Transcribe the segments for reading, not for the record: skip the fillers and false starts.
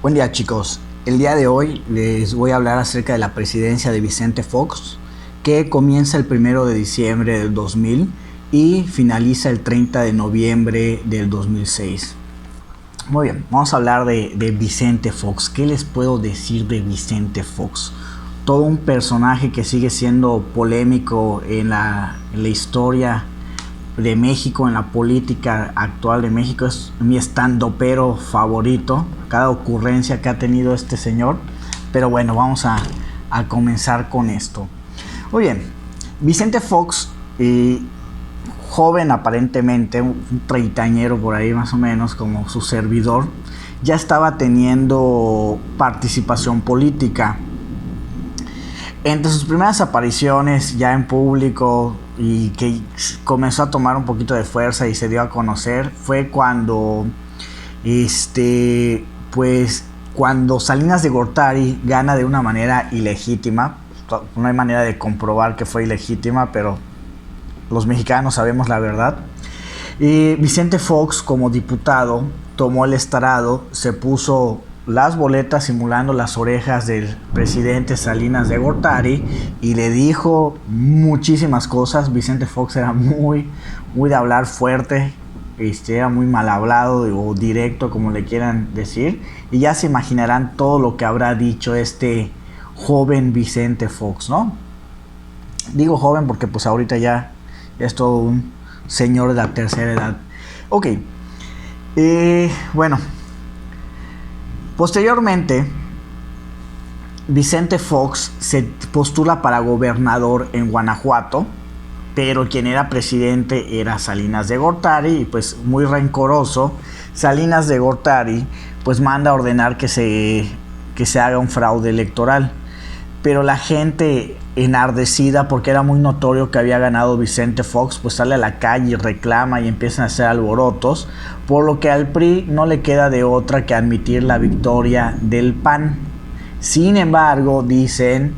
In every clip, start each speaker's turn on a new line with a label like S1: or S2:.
S1: Buen día, chicos. El día de hoy les voy a hablar acerca de la presidencia de Vicente Fox, que comienza el 1 de diciembre del 2000 y finaliza el 30 de noviembre del 2006. Muy bien, vamos a hablar de Vicente Fox. ¿Qué les puedo decir de Vicente Fox? Todo un personaje que sigue siendo polémico en la historia de México, en la política actual de México. Es mi estandopero favorito, cada ocurrencia que ha tenido este señor. Pero bueno, vamos a comenzar con esto. Muy bien, Vicente Fox, joven aparentemente, un treintañero por ahí más o menos, como su servidor, ya estaba teniendo participación política. Entre sus primeras apariciones ya en público y que comenzó a tomar un poquito de fuerza y se dio a conocer fue cuando cuando Salinas de Gortari gana de una manera ilegítima. No hay manera de comprobar que fue ilegítima, pero los mexicanos sabemos la verdad. Y Vicente Fox, como diputado, tomó el estrado, se puso las boletas simulando las orejas del presidente Salinas de Gortari y le dijo muchísimas cosas. Vicente Fox era muy de hablar fuerte, era muy mal hablado o directo, como le quieran decir, y ya se imaginarán todo lo que habrá dicho este joven Vicente Fox, ¿no? Digo joven porque pues ahorita ya es todo un señor de la tercera edad. Ok, bueno, posteriormente Vicente Fox se postula para gobernador en Guanajuato, pero quien era presidente era Salinas de Gortari, y pues muy rencoroso, Salinas de Gortari pues manda a ordenar que se haga un fraude electoral. Pero la gente, enardecida porque era muy notorio que había ganado Vicente Fox, pues sale a la calle y reclama y empiezan a hacer alborotos, por lo que al PRI no le queda de otra que admitir la victoria del PAN. Sin embargo, dicen,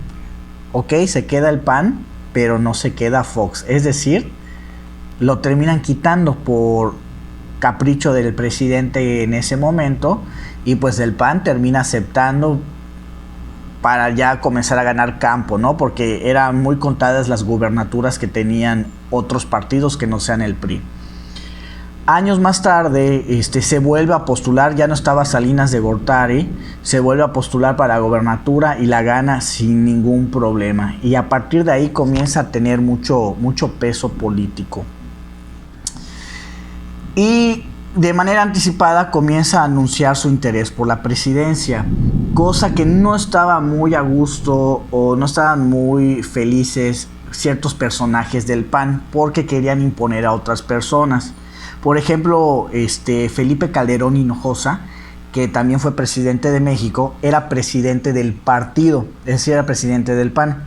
S1: ok, se queda el PAN, pero no se queda Fox. Es decir, lo terminan quitando por capricho del presidente en ese momento, y pues el PAN termina aceptando para ya comenzar a ganar campo, ¿no? Porque eran muy contadas las gubernaturas que tenían otros partidos que no sean el PRI. Años más tarde se vuelve a postular, ya no estaba Salinas de Gortari, se vuelve a postular para gobernatura y la gana sin ningún problema. Y a partir de ahí comienza a tener mucho peso político. Y de manera anticipada comienza a anunciar su interés por la presidencia, cosa que no estaba muy a gusto o no estaban muy felices ciertos personajes del PAN, porque querían imponer a otras personas. Por ejemplo, Felipe Calderón Hinojosa, que también fue presidente de México, era presidente del partido, es decir, era presidente del PAN.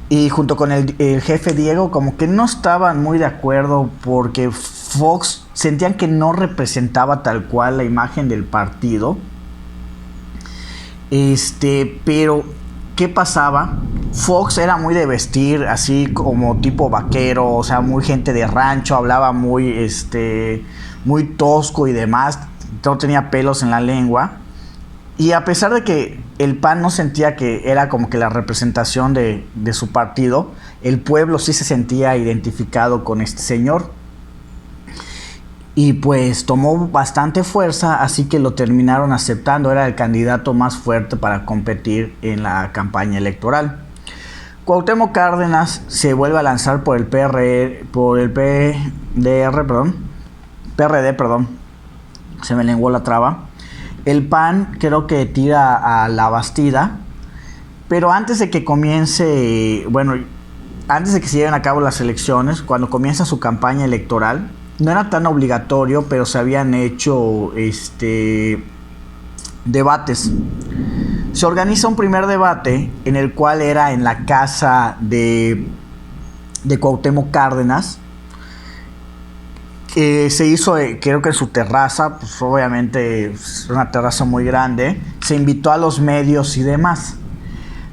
S1: Y junto con el jefe Diego, como que no estaban muy de acuerdo, porque Fox sentían que no representaba tal cual la imagen del partido. Pero ¿qué pasaba? Fox era muy de vestir así como tipo vaquero, o sea, muy gente de rancho, hablaba muy tosco y demás, no tenía pelos en la lengua. Y a pesar de que el PAN no sentía que era como que la representación de su partido, el pueblo sí se sentía identificado con este señor. Y pues tomó bastante fuerza, así que lo terminaron aceptando. Era el candidato más fuerte para competir en la campaña electoral. Cuauhtémoc Cárdenas se vuelve a lanzar por el PRD, se me lenguó la traba. El PAN creo que tira a la Bastida, pero antes de que se lleven a cabo las elecciones, cuando comienza su campaña electoral, no era tan obligatorio, pero se habían hecho debates. Se organiza un primer debate en el cual era en la casa de Cuauhtémoc Cárdenas, que se hizo, creo que en su terraza, pues obviamente es una terraza muy grande. Se invitó a los medios y demás.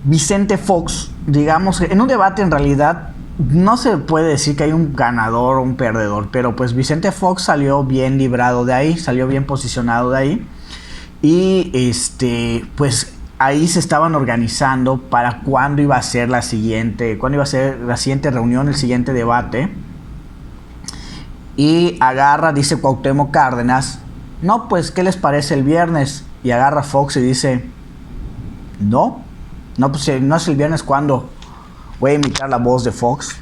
S1: Vicente Fox, digamos, en un debate en realidad no se puede decir que hay un ganador o un perdedor, pero pues Vicente Fox salió bien librado de ahí, salió bien posicionado de ahí. y pues ahí se estaban organizando para cuándo iba a ser la siguiente reunión, el siguiente debate. Y dice Cuauhtémoc Cárdenas, no, pues, ¿qué les parece el viernes? Y agarra Fox y dice, no, pues si no es el viernes, ¿cuándo? Voy a imitar la voz de Fox.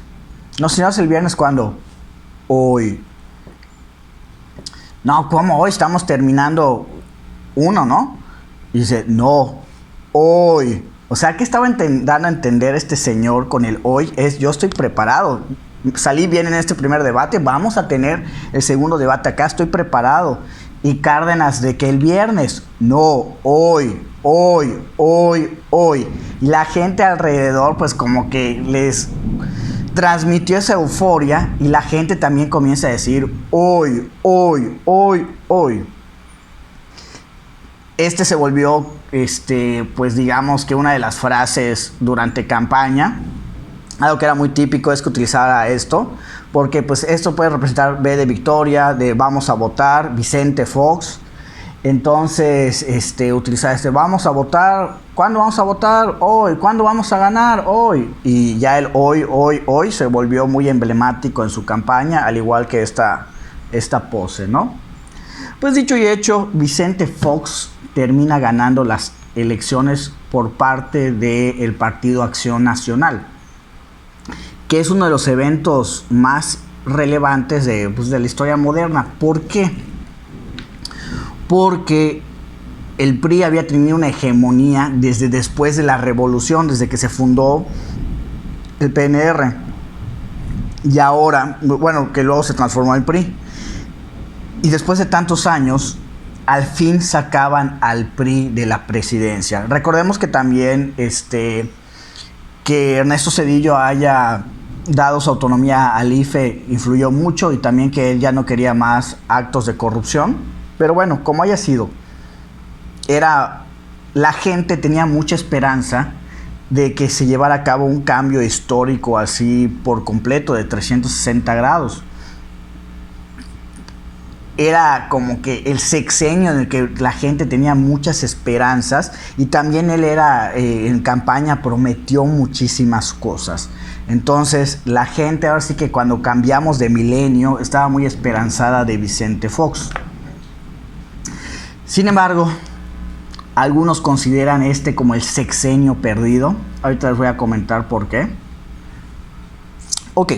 S1: No, si no es el viernes, ¿cuándo? Hoy. No, ¿cómo hoy? Estamos terminando uno, ¿no? Y dice, no, hoy. O sea, ¿qué estaba dando a entender este señor con el hoy? Yo estoy preparado. Salí bien en este primer debate, vamos a tener el segundo debate acá, estoy preparado. Y Cárdenas, de que el viernes, no, hoy. Y la gente alrededor pues como que les transmitió esa euforia y la gente también comienza a decir hoy. Se volvió, pues digamos que una de las frases durante campaña. Algo que era muy típico es que utilizara esto, porque pues esto puede representar B de Victoria, de vamos a votar, Vicente Fox. Entonces, utilizar vamos a votar, ¿cuándo vamos a votar? Hoy. ¿Cuándo vamos a ganar? Hoy. Y ya el hoy se volvió muy emblemático en su campaña, al igual que esta pose, ¿no? Pues dicho y hecho, Vicente Fox termina ganando las elecciones por parte del Partido Acción Nacional, que es uno de los eventos más relevantes de la historia moderna. ¿Por qué? Porque el PRI había tenido una hegemonía desde después de la revolución, desde que se fundó el PNR. Y ahora, bueno, que luego se transformó en PRI. Y después de tantos años, al fin sacaban al PRI de la presidencia. Recordemos que también que Ernesto Zedillo haya dado su autonomía al IFE influyó mucho, y también que él ya no quería más actos de corrupción. Pero bueno, como haya sido, la gente tenía mucha esperanza de que se llevara a cabo un cambio histórico así por completo de 360 grados. Era como que el sexenio en el que la gente tenía muchas esperanzas, y también él en campaña prometió muchísimas cosas. Entonces la gente ahora sí que cuando cambiamos de milenio estaba muy esperanzada de Vicente Fox. Sin embargo, algunos consideran como el sexenio perdido. Ahorita les voy a comentar por qué. Ok.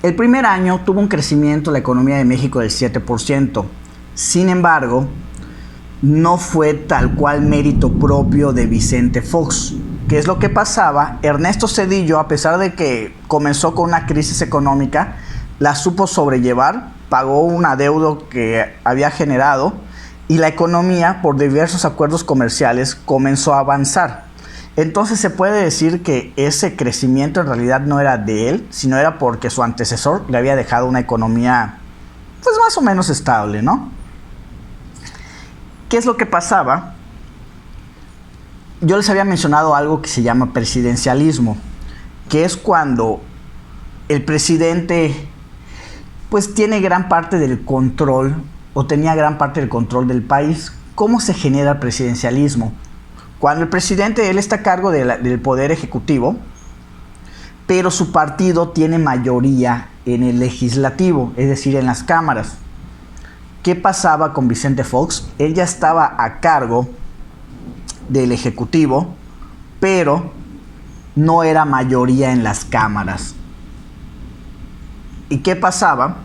S1: El primer año tuvo un crecimiento de la economía de México del 7%. Sin embargo, no fue tal cual mérito propio de Vicente Fox. ¿Qué es lo que pasaba? Ernesto Zedillo, a pesar de que comenzó con una crisis económica, la supo sobrellevar, pagó un adeudo que había generado, y la economía, por diversos acuerdos comerciales, comenzó a avanzar. Entonces se puede decir que ese crecimiento en realidad no era de él, sino era porque su antecesor le había dejado una economía pues más o menos estable, ¿no? ¿Qué es lo que pasaba? Yo les había mencionado algo que se llama presidencialismo, que es cuando el presidente pues tiene gran parte del control, o tenía gran parte del control del país. ¿Cómo se genera el presidencialismo? Cuando el presidente, él está a cargo del poder ejecutivo, pero su partido tiene mayoría en el legislativo, es decir, en las cámaras. ¿Qué pasaba con Vicente Fox? Él ya estaba a cargo del ejecutivo, pero no era mayoría en las cámaras. ¿Y qué pasaba?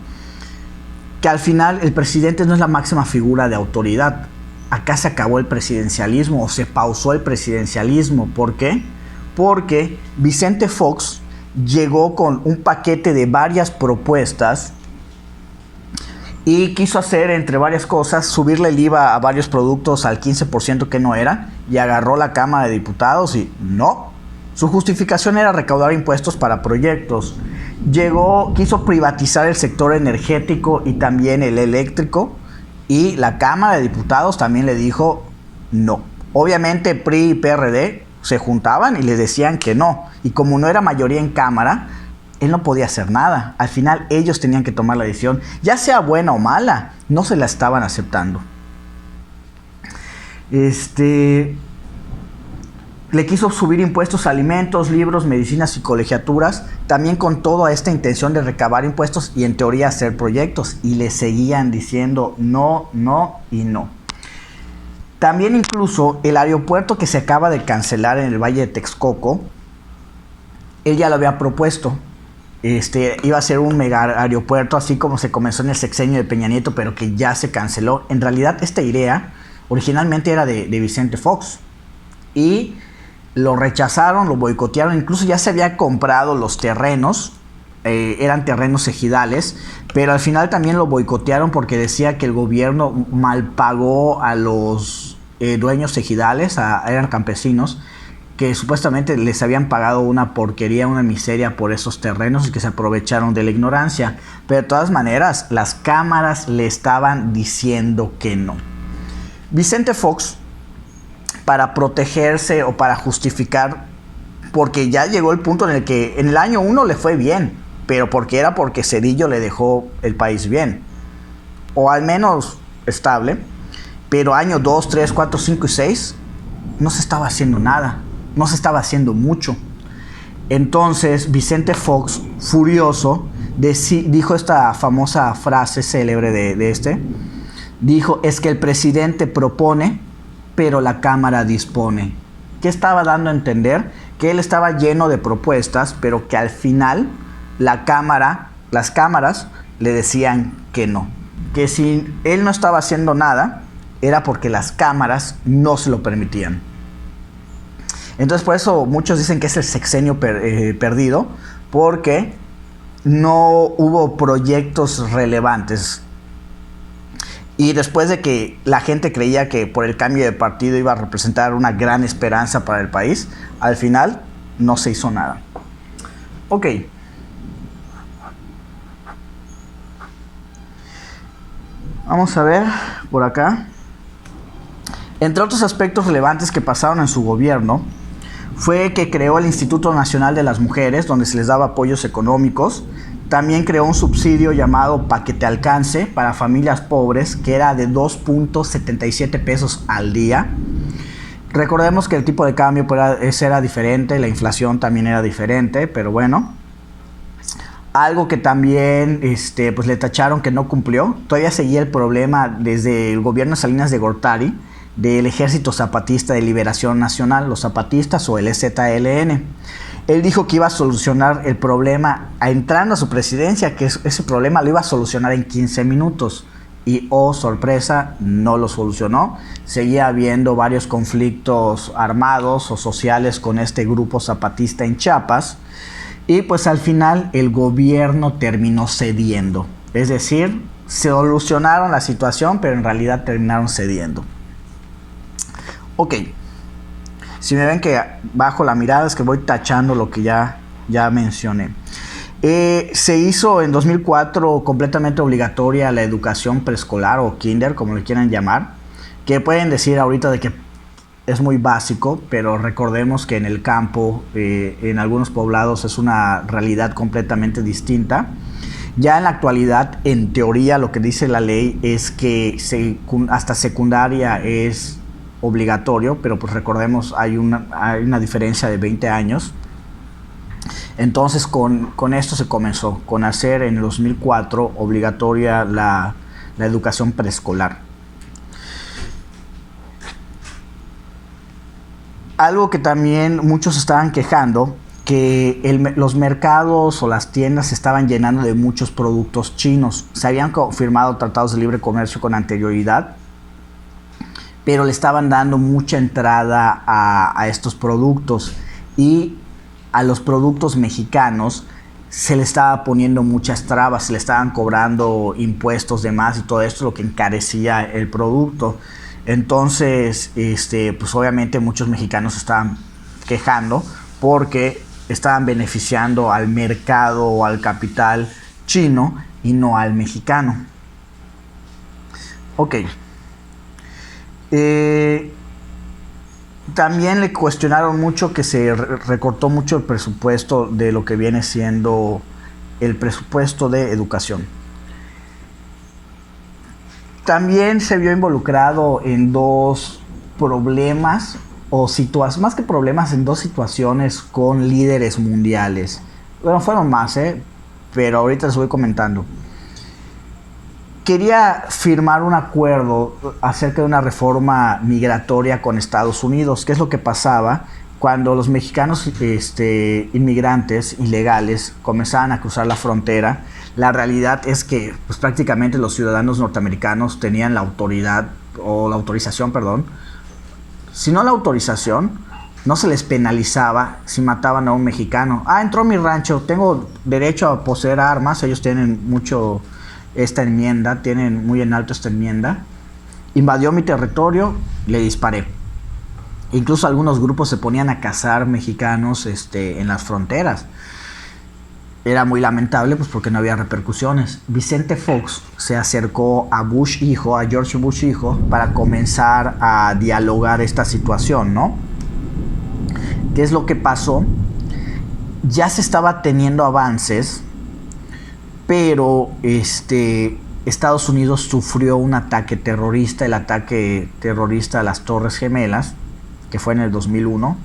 S1: Que al final el presidente no es la máxima figura de autoridad. Acá se acabó el presidencialismo, o se pausó el presidencialismo. ¿Por qué? Porque Vicente Fox llegó con un paquete de varias propuestas y quiso hacer, entre varias cosas, subirle el IVA a varios productos al 15% que no era, y agarró la Cámara de Diputados y no. Su justificación era recaudar impuestos para proyectos. Quiso privatizar el sector energético y también el eléctrico, y la Cámara de Diputados también le dijo no. Obviamente PRI y PRD se juntaban y le decían que no, y como no era mayoría en Cámara, él no podía hacer nada. Al final ellos tenían que tomar la decisión, ya sea buena o mala, no se la estaban aceptando. Le quiso subir impuestos a alimentos, libros, medicinas y colegiaturas, también con toda esta intención de recabar impuestos y en teoría hacer proyectos, y le seguían diciendo no, no y no. También incluso el aeropuerto que se acaba de cancelar en el Valle de Texcoco, él ya lo había propuesto. Iba a ser un mega aeropuerto, así como se comenzó en el sexenio de Peña Nieto, pero que ya se canceló. En realidad esta idea originalmente era de Vicente Fox, y lo rechazaron, lo boicotearon, incluso ya se había comprado los terrenos, eran terrenos ejidales, pero al final también lo boicotearon porque decía que el gobierno mal pagó a los dueños ejidales, eran campesinos, que supuestamente les habían pagado una porquería, una miseria por esos terrenos y que se aprovecharon de la ignorancia. Pero de todas maneras, las cámaras le estaban diciendo que no. Vicente Fox, para protegerse o para justificar, porque ya llegó el punto en el que en el año 1 le fue bien, pero porque Zedillo le dejó el país bien, o al menos estable, pero año 2, 3, 4, 5 y 6 no se estaba haciendo nada, no se estaba haciendo mucho. Entonces Vicente Fox, furioso, dijo esta famosa frase célebre dijo: es que el presidente propone, pero la Cámara dispone. ¿Qué estaba dando a entender? Que él estaba lleno de propuestas, pero que al final las cámaras le decían que no. Que si él no estaba haciendo nada, era porque las cámaras no se lo permitían. Entonces por eso muchos dicen que es el sexenio perdido, porque no hubo proyectos relevantes. Y después de que la gente creía que por el cambio de partido iba a representar una gran esperanza para el país, al final no se hizo nada. Ok. Vamos a ver por acá. Entre otros aspectos relevantes que pasaron en su gobierno, fue que creó el Instituto Nacional de las Mujeres, donde se les daba apoyos económicos. También creó un subsidio llamado Pa' que te alcance para familias pobres, que era de 2.77 pesos al día. Recordemos que el tipo de cambio era diferente, la inflación también era diferente, pero bueno. Algo que también pues le tacharon que no cumplió. Todavía seguía el problema desde el gobierno de Salinas de Gortari, del Ejército Zapatista de Liberación Nacional, los zapatistas o el EZLN. Él dijo que iba a solucionar el problema entrando a su presidencia, que ese problema lo iba a solucionar en 15 minutos. Y oh sorpresa, no lo solucionó. Seguía habiendo varios conflictos armados o sociales con este grupo zapatista en Chiapas. Y pues al final el gobierno terminó cediendo. Es decir, solucionaron la situación, pero en realidad terminaron cediendo. Ok. Si me ven que bajo la mirada es que voy tachando lo que ya mencioné. Se hizo en 2004 completamente obligatoria la educación preescolar o kinder, como le quieran llamar, que pueden decir ahorita de que es muy básico, pero recordemos que en el campo, en algunos poblados es una realidad completamente distinta. Ya en la actualidad, en teoría, lo que dice la ley es que hasta secundaria es obligatorio, pero pues recordemos hay una diferencia de 20 años. Entonces con esto se comenzó, con hacer en el 2004 obligatoria la educación preescolar. Algo que también muchos estaban quejando, que los mercados o las tiendas se estaban llenando de muchos productos chinos. Se habían firmado tratados de libre comercio con anterioridad, pero le estaban dando mucha entrada a estos productos, y a los productos mexicanos se le estaba poniendo muchas trabas, se le estaban cobrando impuestos de más y todo esto, lo que encarecía el producto. Entonces, pues obviamente muchos mexicanos estaban quejando porque estaban beneficiando al mercado o al capital chino y no al mexicano. Ok. También le cuestionaron mucho que se recortó mucho el presupuesto de lo que viene siendo el presupuesto de educación. También se vio involucrado en dos problemas o situaciones, más que problemas, en dos situaciones con líderes mundiales. Bueno, fueron más, pero ahorita les voy comentando. Quería firmar un acuerdo acerca de una reforma migratoria con Estados Unidos. ¿Qué es lo que pasaba? Cuando los mexicanos inmigrantes ilegales comenzaban a cruzar la frontera, la realidad es que pues, prácticamente los ciudadanos norteamericanos tenían la autoridad, o la autorización, perdón. Si no la autorización, no se les penalizaba si mataban a un mexicano. Ah, entró a mi rancho, tengo derecho a poseer armas. Ellos tienen mucho esta enmienda, tienen muy en alto esta enmienda. Invadió mi territorio, le disparé. Incluso algunos grupos se ponían a cazar mexicanos en las fronteras. Era muy lamentable, pues porque no había repercusiones. Vicente Fox se acercó a Bush hijo, a George Bush hijo, para comenzar a dialogar esta situación, ¿no? ¿Qué es lo que pasó? Ya se estaba teniendo avances, pero Estados Unidos sufrió un ataque terrorista, el ataque terrorista a las Torres Gemelas, que fue en el 2001,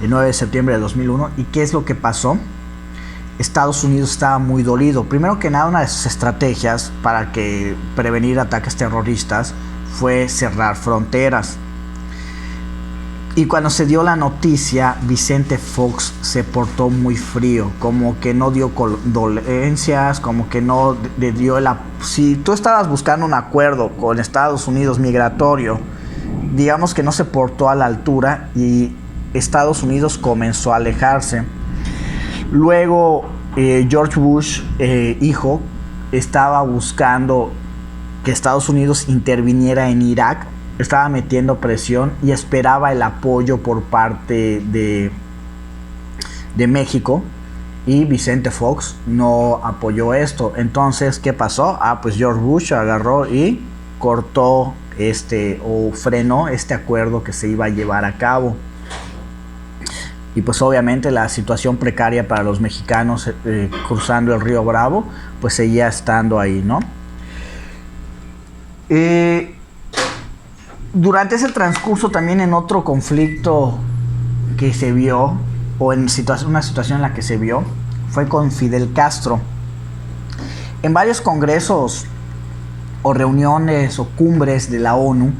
S1: el 9 de septiembre de 2001. ¿Y qué es lo que pasó? Estados Unidos estaba muy dolido. Primero que nada, una de sus estrategias para prevenir ataques terroristas fue cerrar fronteras. Y cuando se dio la noticia, Vicente Fox se portó muy frío, como que no dio condolencias, como que no le dio si tú estabas buscando un acuerdo con Estados Unidos migratorio, digamos que no se portó a la altura y Estados Unidos comenzó a alejarse. Luego George Bush, hijo, estaba buscando que Estados Unidos interviniera en Irak, estaba metiendo presión y esperaba el apoyo por parte de México, y Vicente Fox no apoyó esto. Entonces, ¿qué pasó? Pues George Bush agarró y cortó o frenó este acuerdo que se iba a llevar a cabo. Y pues obviamente la situación precaria para los mexicanos cruzando el río Bravo pues seguía estando ahí, ¿no? Durante ese transcurso también, en otro conflicto que se vio, o en una situación en la que se vio, fue con Fidel Castro. En varios congresos o reuniones o cumbres de la ONU,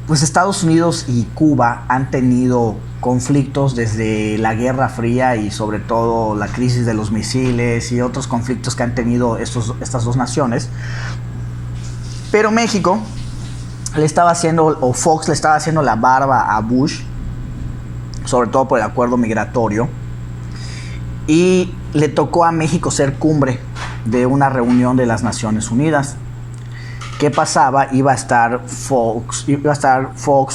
S1: pues Estados Unidos y Cuba han tenido conflictos desde la Guerra Fría, y sobre todo la crisis de los misiles y otros conflictos que han tenido estas dos naciones. Pero México Fox le estaba haciendo la barba a Bush, sobre todo por el acuerdo migratorio, y le tocó a México ser cumbre de una reunión de las Naciones Unidas. ¿Qué pasaba? Iba a estar Fox,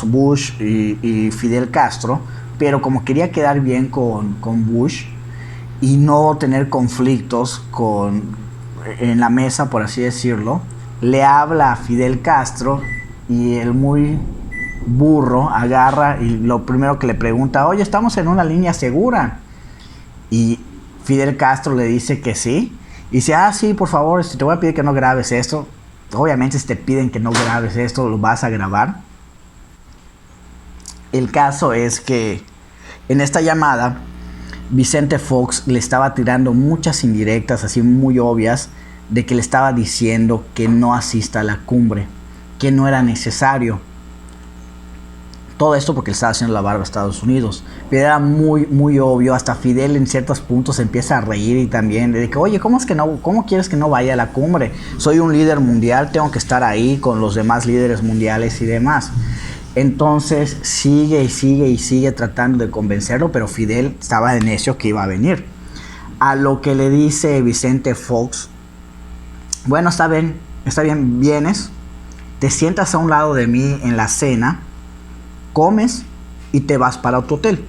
S1: Bush y Fidel Castro, pero como quería quedar bien con Bush y no tener conflictos en la mesa, por así decirlo, le habla a Fidel Castro, y el muy burro agarra y lo primero que le pregunta: oye, ¿estamos en una línea segura? Y Fidel Castro le dice que sí, y dice: sí, por favor, te voy a pedir que no grabes esto. Obviamente, si te piden que no grabes esto, lo vas a grabar. El caso es que en esta llamada Vicente Fox le estaba tirando muchas indirectas así muy obvias, de que le estaba diciendo que no asista a la cumbre, que no era necesario. Todo esto porque le estaba haciendo la barba a Estados Unidos. Pero era muy, muy obvio. Hasta Fidel en ciertos puntos empieza a reír, y también de que: oye, ¿cómo quieres que no vaya a la cumbre? Soy un líder mundial, tengo que estar ahí con los demás líderes mundiales y demás. Entonces sigue y sigue y sigue tratando de convencerlo, pero Fidel estaba de necio que iba a venir. A lo que le dice Vicente Fox: bueno, está bien, vienes, te sientas a un lado de mí en la cena, comes y te vas para tu hotel.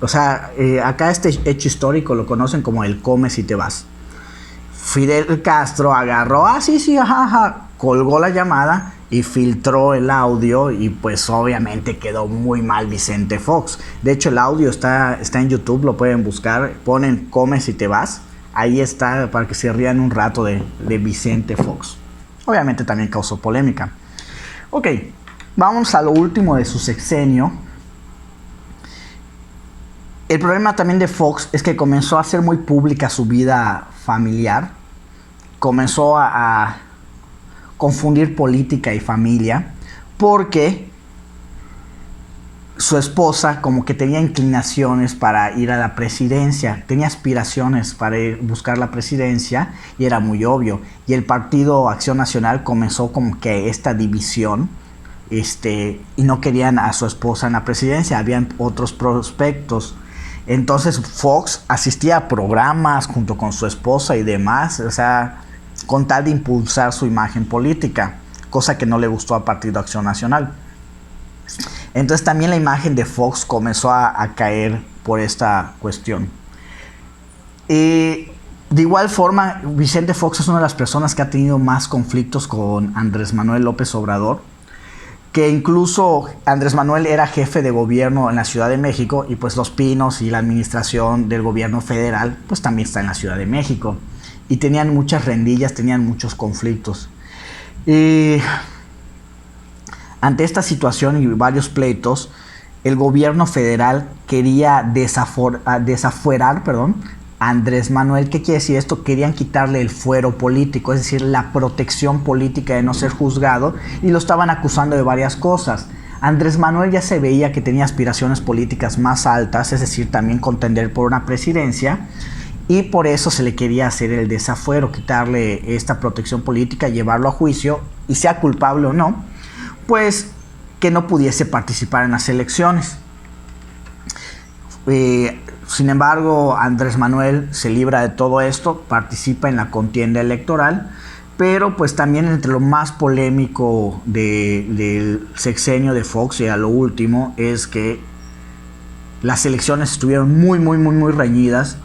S1: O sea, acá este hecho histórico lo conocen como el comes y te vas. Fidel Castro agarró: sí, ajá, colgó la llamada y filtró el audio, y pues obviamente quedó muy mal Vicente Fox. De hecho, el audio está en YouTube, lo pueden buscar, ponen comes y te vas. Ahí está, para que se rían un rato de Vicente Fox. Obviamente también causó polémica. Ok, vamos a lo último de su sexenio. El problema también de Fox es que comenzó a hacer muy pública su vida familiar. Comenzó a confundir política y familia, porque su esposa como que tenía inclinaciones para ir a la presidencia, tenía aspiraciones para buscar la presidencia, y era muy obvio. Y el Partido Acción Nacional comenzó como que esta división, y no querían a su esposa en la presidencia, habían otros prospectos. Entonces Fox asistía a programas junto con su esposa y demás, o sea, con tal de impulsar su imagen política, cosa que no le gustó al Partido Acción Nacional. Entonces también la imagen de Fox comenzó a caer por esta cuestión. De igual forma, Vicente Fox es una de las personas que ha tenido más conflictos con Andrés Manuel López Obrador, que incluso Andrés Manuel era jefe de gobierno en la Ciudad de México, y pues Los Pinos y la administración del gobierno federal pues también está en la Ciudad de México, y tenían muchas rendillas, tenían muchos conflictos. Ante esta situación y varios pleitos, el gobierno federal quería desafuerar a Andrés Manuel. ¿Qué quiere decir esto? Querían quitarle el fuero político, es decir, la protección política de no ser juzgado, y lo estaban acusando de varias cosas. Andrés Manuel ya se veía que tenía aspiraciones políticas más altas, es decir, también contender por una presidencia, y por eso se le quería hacer el desafuero, quitarle esta protección política, llevarlo a juicio, y sea culpable o no, pues que no pudiese participar en las elecciones. Sin embargo, Andrés Manuel se libra de todo esto, participa en la contienda electoral, pero pues también entre lo más polémico del sexenio de Fox, y a lo último, es que las elecciones estuvieron muy reñidas,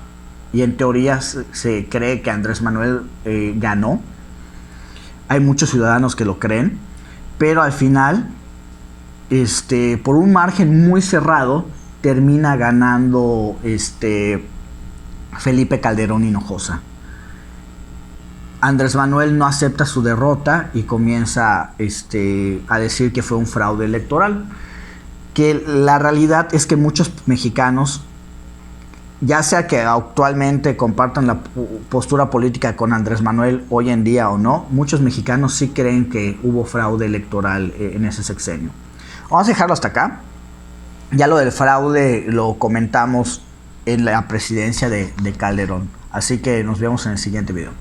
S1: y en teoría se cree que Andrés Manuel ganó. Hay muchos ciudadanos que lo creen, pero al final, por un margen muy cerrado, termina ganando Felipe Calderón Hinojosa. Andrés Manuel no acepta su derrota y comienza a decir que fue un fraude electoral. Que la realidad es que muchos mexicanos, ya sea que actualmente compartan la postura política con Andrés Manuel hoy en día o no, muchos mexicanos sí creen que hubo fraude electoral en ese sexenio. Vamos a dejarlo hasta acá. Ya lo del fraude lo comentamos en la presidencia de Calderón. Así que nos vemos en el siguiente video.